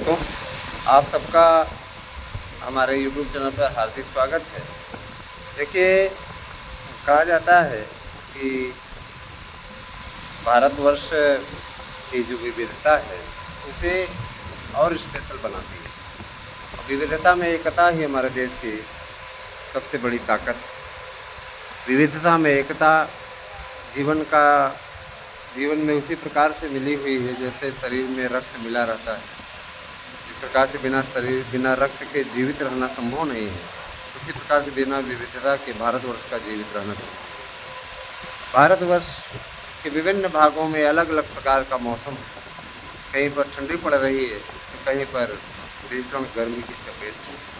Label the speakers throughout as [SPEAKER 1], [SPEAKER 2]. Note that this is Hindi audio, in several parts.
[SPEAKER 1] दोस्तों, आप सबका हमारे YouTube चैनल पर हार्दिक स्वागत है। देखिए, कहा जाता है कि भारतवर्ष की जो विविधता है उसे और स्पेशल बनाती है। विविधता में एकता ही हमारे देश की सबसे बड़ी ताकत। विविधता में एकता जीवन में उसी प्रकार से मिली हुई है जैसे शरीर में रक्त मिला रहता है। जिस प्रकार से बिना रक्त के जीवित रहना संभव नहीं है, उसी प्रकार से बिना विविधता के भारतवर्ष का जीवित रहना संभव है। भारतवर्ष के विभिन्न भागों में अलग अलग प्रकार का मौसम है। कहीं पर ठंडी पड़ रही है तो कहीं पर भीषण गर्मी की चपेट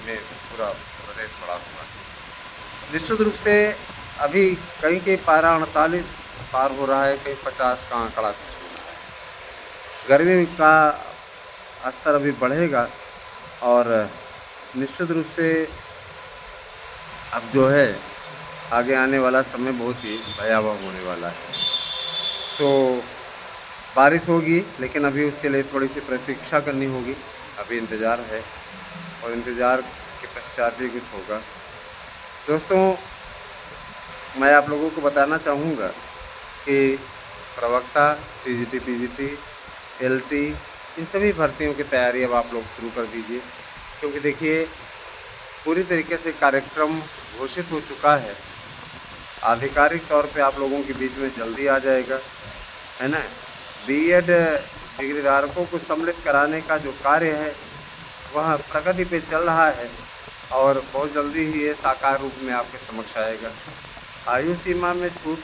[SPEAKER 1] में पूरा प्रदेश पड़ा हुआ है। निश्चित रूप से अभी कहीं के पारा 48 पार हो रहा है, कहीं 50 का आंकड़ा छू रहा है। गर्मी का स्तर अभी बढ़ेगा और निश्चित रूप से अब जो है आगे आने वाला समय बहुत ही भयावह होने वाला है। तो बारिश होगी, लेकिन अभी उसके लिए थोड़ी सी प्रतीक्षा करनी होगी। अभी इंतज़ार है और इंतज़ार के पश्चात ही कुछ होगा। दोस्तों, मैं आप लोगों को बताना चाहूँगा कि प्रवक्ता, टीजीटी, पीजीटी, एलटी, इन सभी भर्तियों की तैयारी अब आप लोग शुरू कर दीजिए, क्योंकि देखिए पूरी तरीके से कार्यक्रम घोषित हो चुका है। आधिकारिक तौर पे आप लोगों के बीच में जल्दी आ जाएगा, है ना। बीएड डिग्री धारकों को सम्मिलित कराने का जो कार्य है वह प्रगति पे चल रहा है और बहुत जल्दी ही ये साकार रूप में आपके समक्ष आएगा। आयु सीमा में छूट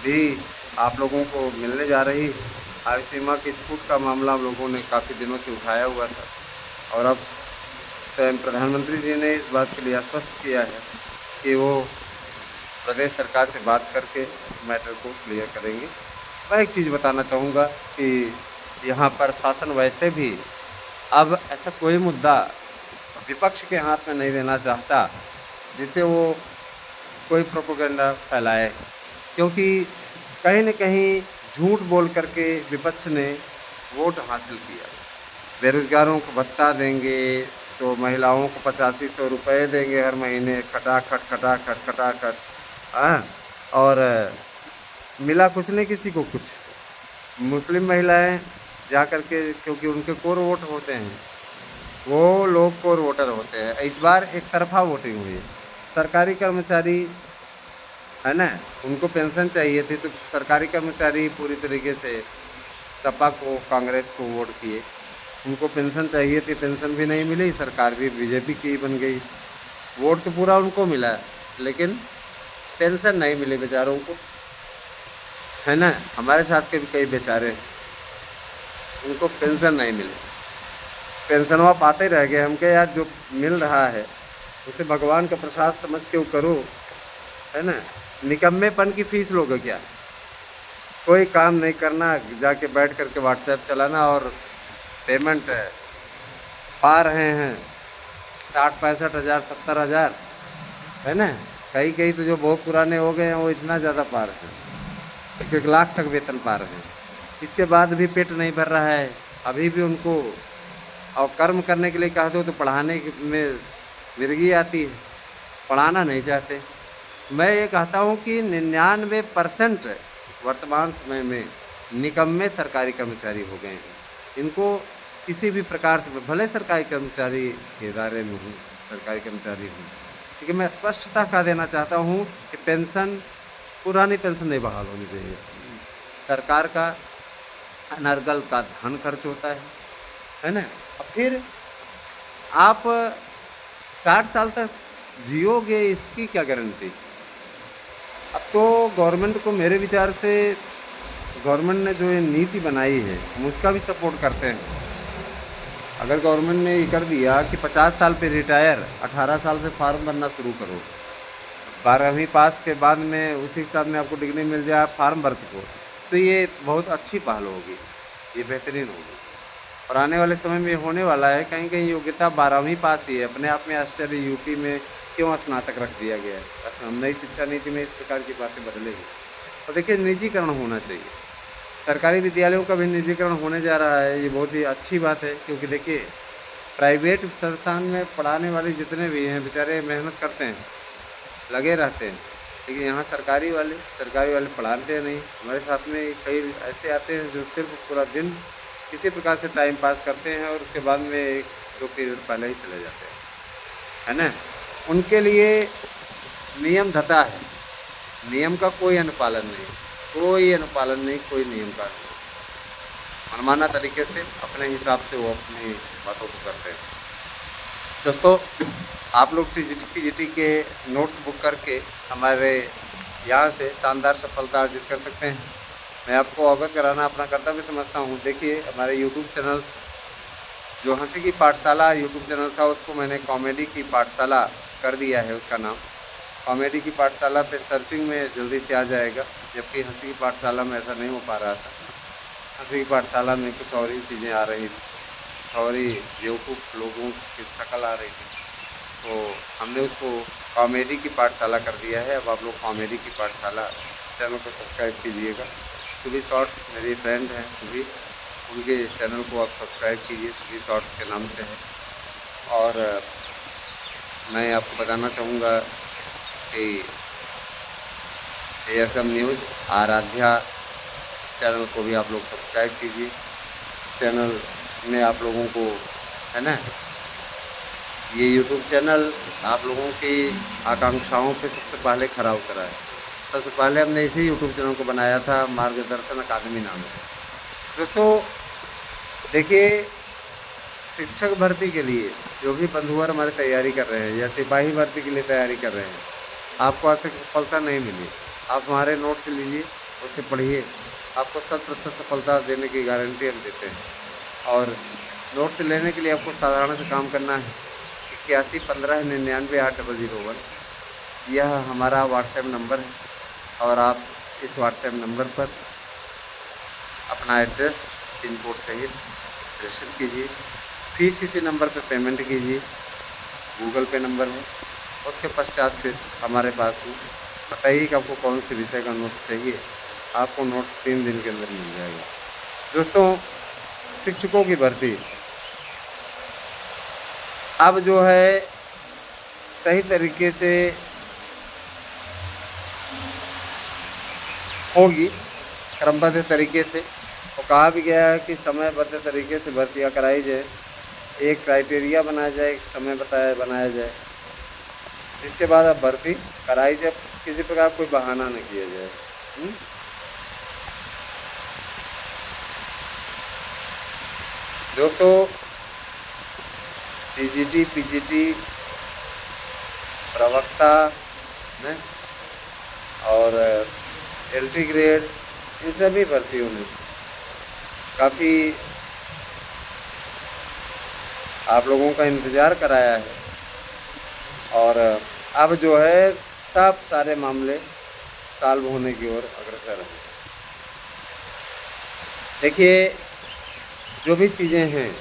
[SPEAKER 1] भी आप लोगों को मिलने जा रही है। आयु सीमा की छूट का मामला हम लोगों ने काफ़ी दिनों से उठाया हुआ था और अब स्वयं प्रधानमंत्री जी ने इस बात के लिए आश्वस्त किया है कि वो प्रदेश सरकार से बात करके मैटर को क्लियर करेंगे। मैं एक चीज़ बताना चाहूँगा कि यहाँ पर शासन वैसे भी अब ऐसा कोई मुद्दा विपक्ष के हाथ में नहीं देना चाहता जिससे वो कोई प्रोपेगेंडा फैलाए, क्योंकि कहीं न कहीं झूठ बोल करके विपक्ष ने वोट हासिल किया। बेरोजगारों को भत्ता देंगे तो महिलाओं को 8500 रुपये देंगे हर महीने, खटाखट। हाँ, और मिला कुछ नहीं किसी को कुछ। मुस्लिम महिलाएं जा कर के, क्योंकि उनके कोर वोट होते हैं, वो लोग कोर वोटर होते हैं। इस बार एक तरफा वोटिंग हुई है। सरकारी कर्मचारी, है ना, उनको पेंशन चाहिए थी तो सरकारी कर्मचारी पूरी तरीके से सपा को, कांग्रेस को वोट किए। उनको पेंशन चाहिए थी, पेंशन भी नहीं मिली, सरकार भी बीजेपी की बन गई। वोट तो पूरा उनको मिला लेकिन पेंशन नहीं मिली बेचारों को, है ना। हमारे साथ के भी कई बेचारे हैं, उनको पेंशन नहीं मिली, पेंशनवा पाते रह गए। हम कहे यार जो मिल रहा है उसे भगवान का प्रसाद समझ के वो करो, है ना। निकम्मेपन की फीस लोगे क्या? कोई काम नहीं करना, जाके बैठ करके व्हाट्सएप चलाना और पेमेंट पा रहे हैं 60-65 हज़ार, 70 हज़ार, है ना। कई तो जो बहुत पुराने हो गए हैं वो इतना ज़्यादा पा रहे हैं, 1 लाख तक वेतन पा रहे हैं। इसके बाद भी पेट नहीं भर रहा है, अभी भी उनको और कर्म करने के लिए कह दो तो पढ़ाने में मिर्गी आती है, पढ़ाना नहीं चाहते। मैं ये कहता हूँ कि 99% वर्तमान समय में निकम्मे सरकारी कर्मचारी हो गए हैं। इनको किसी भी प्रकार से, भले सरकारी कर्मचारी के इदारे में हूँ, सरकारी कर्मचारी हूँ, लेकिन मैं स्पष्टता कह देना चाहता हूँ कि पेंशन, पुरानी पेंशन नहीं बहाल होनी चाहिए। सरकार का अनर्गल का धन खर्च होता है ना। फिर आप 60 साल तक जियोगे, इसकी क्या गारंटी? अब तो गवर्नमेंट को, मेरे विचार से गवर्नमेंट ने जो ये नीति बनाई है हम उसका भी सपोर्ट करते हैं। अगर गवर्नमेंट ने ये कर दिया कि 50 साल पे रिटायर, 18 साल से फार्म भरना शुरू करो, 12वीं पास के बाद में उसी के साथ में आपको डिग्री मिल जाए, फॉर्म भर सको, तो ये बहुत अच्छी पहल होगी, ये बेहतरीन होगी। और आने वाले समय में होने वाला है। कहीं योग्यता 12वीं पास ही है। अपने आप में आश्चर्य, यूपी में क्यों स्नातक रख दिया गया है। नई शिक्षा नीति में इस प्रकार की बातें बदलेगी। और देखिए, निजीकरण होना चाहिए। सरकारी विद्यालयों का भी निजीकरण होने जा रहा है। ये बहुत ही अच्छी बात है, क्योंकि देखिए प्राइवेट संस्थान में पढ़ाने वाले जितने भी हैं बेचारे मेहनत करते हैं, लगे रहते हैं, लेकिन यहाँ सरकारी वाले पढ़ाते नहीं। हमारे साथ में कई ऐसे आते हैं जो सिर्फ पूरा दिन किसी प्रकार से टाइम पास करते हैं और उसके बाद में 1-2 पीरियड पहले ही चले जाते हैं, है ना। उनके लिए नियम धता है, नियम का कोई अनुपालन नहीं, कोई नियम का नहीं। मनमाना तरीके से अपने हिसाब से वो अपनी बातों को करते हैं। दोस्तों, आप लोग पीजीटी के नोट्स बुक करके हमारे यहाँ से शानदार सफलता अर्जित कर सकते हैं। मैं आपको अवगत कराना अपना कर्तव्य समझता हूँ। देखिए हमारे यूट्यूब चैनल्स, जो हंसी की पाठशाला यूट्यूब चैनल था उसको मैंने कॉमेडी की पाठशाला कर दिया है। उसका नाम कॉमेडी की पाठशाला पे सर्चिंग में जल्दी से आ जाएगा, जबकि हंसी की पाठशाला में ऐसा नहीं हो पा रहा था। हंसी की पाठशाला में कुछ और ही चीज़ें आ रही थी, और ही बेवकूफ़ लोगों की शक्ल आ रही थी, तो हमने उसको कॉमेडी की पाठशाला कर दिया है। अब आप लोग कॉमेडी की पाठशाला चैनल को सब्सक्राइब कीजिएगा। सुबी शॉर्ट्स मेरी फ्रेंड हैं सुबी, उनके चैनल को आप सब्सक्राइब कीजिए, सुबी शॉर्ट्स के नाम से है। और मैं आपको बताना चाहूँगा कि ASM न्यूज़ आराध्या चैनल को भी आप लोग सब्सक्राइब कीजिए। चैनल में आप लोगों को, है ना, ये यूट्यूब चैनल आप लोगों की आकांक्षाओं पे सबसे पहले खरा उतरा है। सबसे पहले हमने इसी यूट्यूब चैनल को बनाया था, मार्गदर्शन अकादमी नाम से। दोस्तों देखिए, शिक्षक भर्ती के लिए जो भी बंधुवर हमारी तैयारी कर रहे हैं या सिपाही भर्ती के लिए तैयारी कर रहे हैं, आपको आज तक सफलता नहीं मिली, आप हमारे नोट्स लीजिए, उसे पढ़िए, आपको 100% सफलता देने की गारंटी हम देते हैं। और नोट्स लेने के लिए आपको साधारण से काम करना है। 8115998001 यह हमारा व्हाट्सएप नंबर है, और आप इस व्हाट्सएप नंबर पर अपना एड्रेस पिन कोड सहित प्रेषित कीजिए। फीस इसी नंबर पर पेमेंट कीजिए, गूगल पे नंबर है। उसके पश्चात फिर हमारे पास में बताइए कि आपको कौन से विषय का नोट्स चाहिए, आपको नोट्स 3 दिन के अंदर मिल जाएगा। दोस्तों, शिक्षकों की भर्ती अब जो है सही तरीके से होगी, क्रमबद्ध तरीके से। और कहा भी गया है कि समयबद्ध तरीके से भर्तियाँ कराई जाए, एक क्राइटेरिया बनाया जाए, एक समय बनाया जाए, जिसके बाद अब भर्ती कराई जाए, किसी प्रकार कोई बहाना न किया जाए। दोस्तों, TGT PGT प्रवक्ता में और LT ग्रेड, इन सभी भर्तियों में काफ़ी आप लोगों का इंतज़ार कराया है, और अब जो है सब सारे मामले सॉल्व होने की ओर अग्रसर हैं। देखिए, जो भी चीज़ें हैं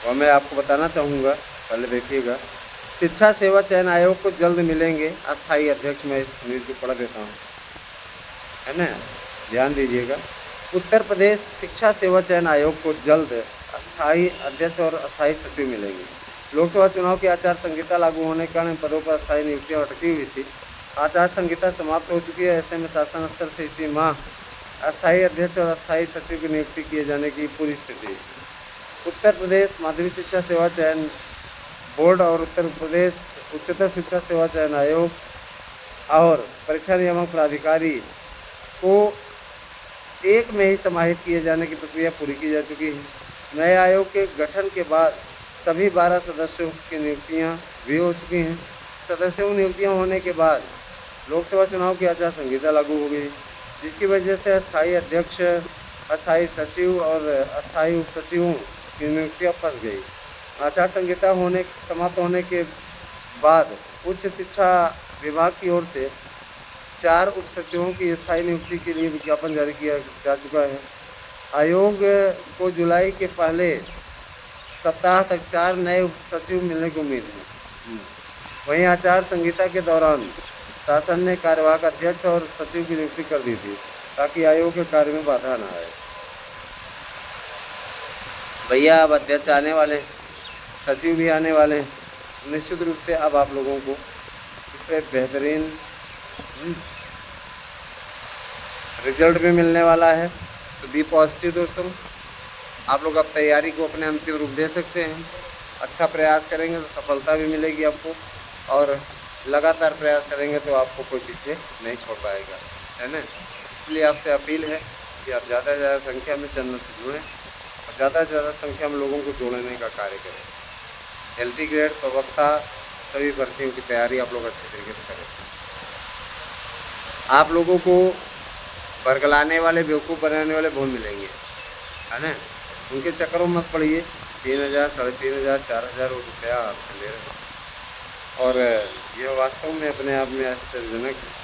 [SPEAKER 1] और मैं आपको बताना चाहूँगा, पहले देखिएगा। शिक्षा सेवा चयन आयोग को जल्द मिलेंगे अस्थाई अध्यक्ष। मैं इस न्यूज़ को पढ़ देता हूँ, है ना, ध्यान दीजिएगा। उत्तर प्रदेश शिक्षा सेवा चयन आयोग को जल्द अस्थाई अध्यक्ष और अस्थाई सचिव मिलेंगे। लोकसभा चुनाव की आचार संहिता लागू होने के कारण पदों पर अस्थाई नियुक्तियाँ अटकी हुई थी। आचार संहिता समाप्त हो चुकी है, ऐसे में शासन स्तर से इसी माह अस्थाई अध्यक्ष और अस्थाई सचिव की नियुक्ति किए जाने की पूरी स्थिति है। उत्तर प्रदेश माध्यमिक शिक्षा सेवा चयन बोर्ड और उत्तर प्रदेश उच्चतर शिक्षा सेवा चयन आयोग और परीक्षा नियामक प्राधिकारी को एक में ही समाहित किए जाने की प्रक्रिया पूरी की जा चुकी है। नए आयोग के गठन के बाद सभी 12 सदस्यों की नियुक्तियां भी हो चुकी हैं। सदस्यों की नियुक्तियां होने के बाद लोकसभा चुनाव की आचार संहिता लागू हो गई, जिसकी वजह से अस्थाई अध्यक्ष, अस्थाई सचिव और अस्थाई उप सचिवों की नियुक्तियाँ फंस गई। आचार संहिता समाप्त होने के बाद उच्च शिक्षा विभाग की ओर से 4 उप सचिवों की स्थायी नियुक्ति के लिए विज्ञापन जारी किया जा चुका है। आयोग को जुलाई के पहले सप्ताह तक 4 नए उप सचिव मिलने की उम्मीद है। वहीं आचार संहिता के दौरान शासन ने कार्यवाहक अध्यक्ष और सचिव की नियुक्ति कर दी थी। ताकि आयोग के कार्य में बाधा ना आए। भैया अब अध्यक्ष आने वाले, सचिव भी आने वाले, निश्चित रूप से अब आप लोगों को इस पर बेहतरीन रिजल्ट भी मिलने वाला है। तो बी पॉजिटिव दोस्तों, आप लोग अब तैयारी को अपने अंतिम रूप दे सकते हैं। अच्छा प्रयास करेंगे तो सफलता भी मिलेगी आपको, और लगातार प्रयास करेंगे तो आपको कोई पीछे नहीं छोड़ पाएगा, है ना। इसलिए आपसे अपील है कि आप ज़्यादा से ज़्यादा संख्या में चैनल से जुड़ें और ज़्यादा से ज़्यादा संख्या में लोगों को जोड़ने का कार्य करें। LT ग्रेड, प्रवक्ता, सभी भर्तियों की तैयारी आप लोग अच्छे तरीके से करें। आप लोगों को बरगलाने वाले, बेवकूफ़ बनाने वाले बहुत मिलेंगे, है ना। उनके चक्करों में मत पड़िए। 3000, 3500, 4000 रुपया आपसे ले रहे हैं, और यह वास्तव में अपने आप में आश्चर्यजनक है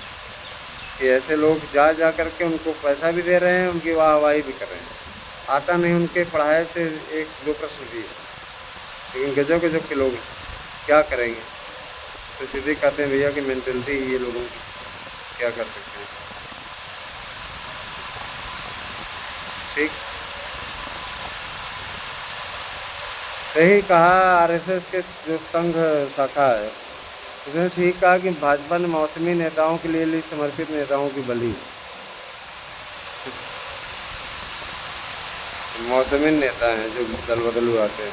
[SPEAKER 1] कि ऐसे लोग जा जा करके उनको पैसा भी दे रहे हैं, उनकी वाहवाही भी कर रहे हैं। आता नहीं उनके पढ़ाई से 1-2 प्रश्न भी है, लेकिन गजब गजब के लोग क्या करेंगे। तो सीधे कहते हैं भैया कि मेंटलिटी ये लोगों की, क्या कर सकते हैं। ठीक, सही कहा। RSS के जो संघ शाखा है उसने ठीक कहा कि भाजपा ने मौसमी नेताओं के लिए समर्पित नेताओं की बलि। मौसमी नेता हैं जो दल बदल हुए आते हैं।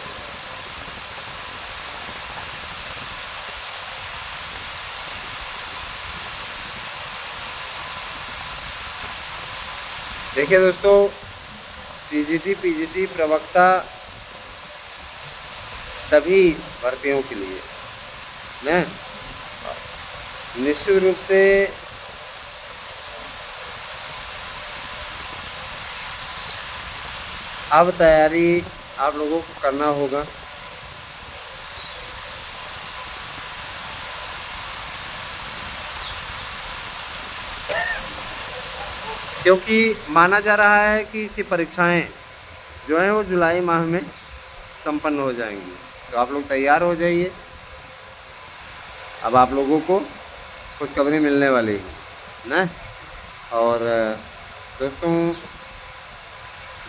[SPEAKER 1] देखिए दोस्तों, TGT, PGT, प्रवक्ता सभी भर्तियों के लिए ना निश्चित रूप से अब तैयारी आप लोगों को करना होगा। क्योंकि माना जा रहा है कि इसकी परीक्षाएं जो हैं वो जुलाई माह में संपन्न हो जाएंगी। तो आप लोग तैयार हो जाइए। अब आप लोगों को खुशखबरी मिलने वाली है ना। और दोस्तों,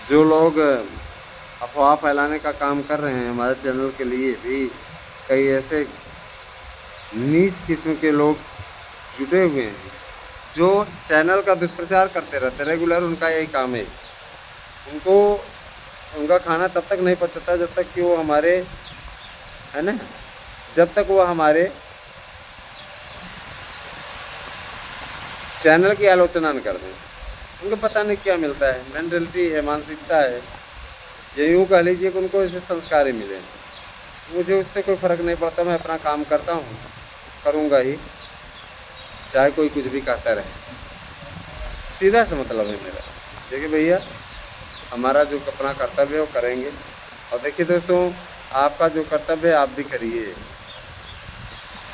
[SPEAKER 1] जो लोग अफवाह फैलाने का काम कर रहे हैं, हमारे चैनल के लिए भी कई ऐसे नीच किस्म के लोग जुटे हुए हैं जो चैनल का दुष्प्रचार करते रहते हैं रेगुलर। उनका यही काम है। उनका खाना तब तक नहीं पचता जब तक कि वो हमारे, है ना, जब तक वो हमारे चैनल की आलोचना न कर दें। उनको पता नहीं क्या मिलता है, मेंटलिटी है, मानसिकता है, ये यूँ कह लीजिए कि उनको ऐसे संस्कार ही मिले। मुझे उससे कोई फ़र्क नहीं पड़ता। मैं अपना काम करता हूँ, करूँगा ही, चाहे कोई कुछ भी कहता रहे। सीधा सा मतलब है मेरा। देखिए भैया, हमारा जो अपना कर्तव्य है वो करेंगे। और देखिए दोस्तों, आपका जो कर्तव्य है आप भी करिए,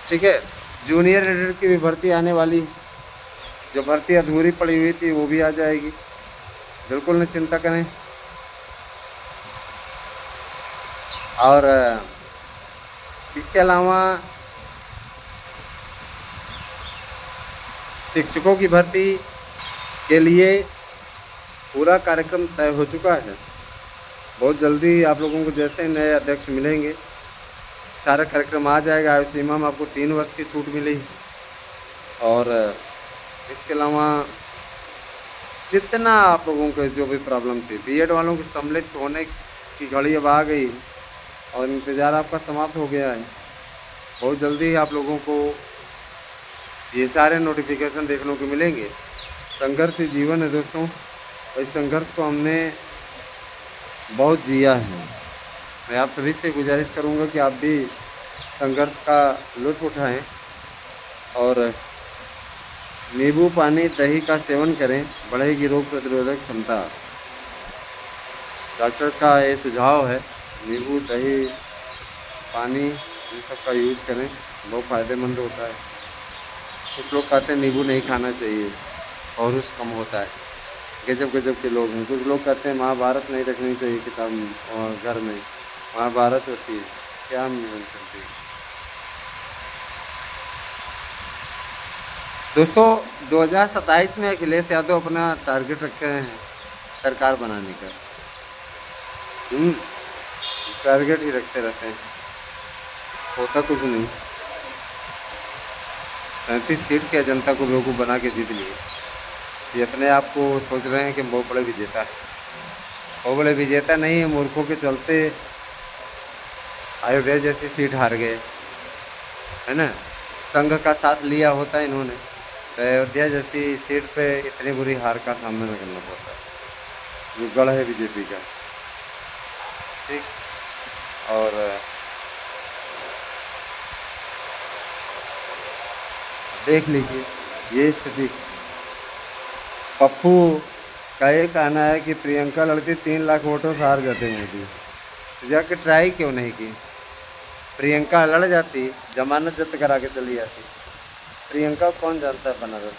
[SPEAKER 1] ठीक है। जूनियर एडिटर की भी भर्ती आने वाली, जो भर्ती अधूरी पड़ी हुई थी वो भी आ जाएगी, बिल्कुल न चिंता करें। और इसके अलावा शिक्षकों की भर्ती के लिए पूरा कार्यक्रम तय हो चुका है। बहुत जल्दी आप लोगों को जैसे नए अध्यक्ष मिलेंगे सारा कार्यक्रम आ जाएगा। आयु सीमा में आपको 3 वर्ष की छूट मिली। और इसके अलावा जितना आप लोगों को जो भी प्रॉब्लम थी, बीएड वालों के सम्मिलित होने की घड़ी अब आ गई और इंतज़ार आपका समाप्त हो गया है। बहुत जल्दी ही आप लोगों को ये सारे नोटिफिकेशन देखने को मिलेंगे। संघर्ष ही जीवन है दोस्तों, और इस संघर्ष को हमने बहुत जिया है। मैं आप सभी से गुजारिश करूंगा कि आप भी संघर्ष का लुत्फ़ उठाएं और नींबू पानी दही का सेवन करें, बढ़ेगी रोग प्रतिरोधक क्षमता। डॉक्टर का ये सुझाव है, नींबू दही पानी इन सब का यूज करें, बहुत फ़ायदेमंद होता है। कुछ लोग कहते हैं नींबू नहीं खाना चाहिए, पौरुष कम होता है। गजब गजब के लोग हैं। कुछ लोग कहते हैं महाभारत नहीं रखनी चाहिए किताब में, घर में महाभारत होती है, क्या मिल सकती है। दोस्तों 2027 में अखिलेश यादव अपना टारगेट रखे हैं सरकार बनाने का। टारगेट ही रखते रहते हैं, होता कुछ नहीं। 37 सीट के जनता को बेवकूफ़ बना के जीत लिए। ये अपने आप को सोच रहे हैं कि बहुत बड़े विजेता है। बहुत बड़े विजेता नहीं है, मूर्खों के चलते अयोध्या जैसी सीट हार गए, है ना। संघ का साथ लिया होता इन्होंने तो अयोध्या जैसी सीट पे इतनी बुरी हार का सामना न करना पड़ता, जो गढ़ है बीजेपी का। ठीक। और देख लीजिए ये स्थिति। पप्पू का ये कहना है कि प्रियंका लड़ती 3 लाख वोटों से हार जाते मोदी, तो जाके ट्राई क्यों नहीं की। प्रियंका लड़ जाती, जमानत जब्त करा के चली जाती। प्रियंका कौन जानता है बनारस।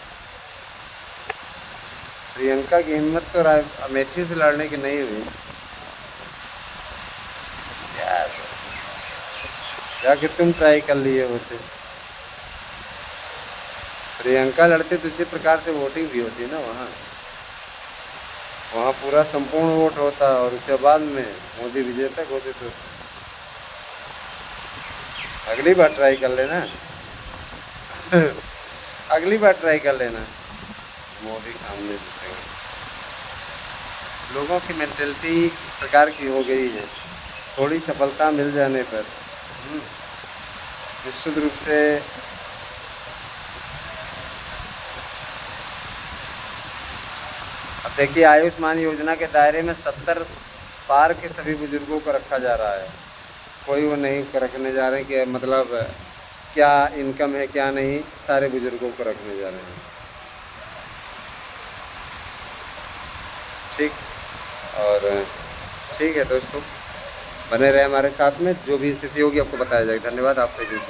[SPEAKER 1] प्रियंका की हिम्मत तो अमेठी से लड़ने की नहीं हुई यार, जाके तुम ट्राई कर लिए होते। प्रियंका लड़ती तो इसी प्रकार से वोटिंग भी होती है ना, वहाँ पूरा संपूर्ण वोट होता और उसके बाद में मोदी विजेता घोषित होते। अगली बार ट्राई कर लेना अगली बार ट्राई कर लेना, मोदी के सामने जीतेंगे। लोगों की मेंटेलिटी इस प्रकार की हो गई है, थोड़ी सफलता मिल जाने पर निश्चित रूप से अब देखिए आयुष्मान योजना के दायरे में 70 पार के सभी बुजुर्गों को रखा जा रहा है। कोई वो नहीं रखने जा रहे कि मतलब क्या इनकम है क्या नहीं, सारे बुजुर्गों को रखने जा रहे हैं। ठीक। और ठीक है दोस्तों, बने रहे हमारे साथ में, जो भी स्थिति होगी आपको बताया जाएगा। धन्यवाद, आपसे जुड़।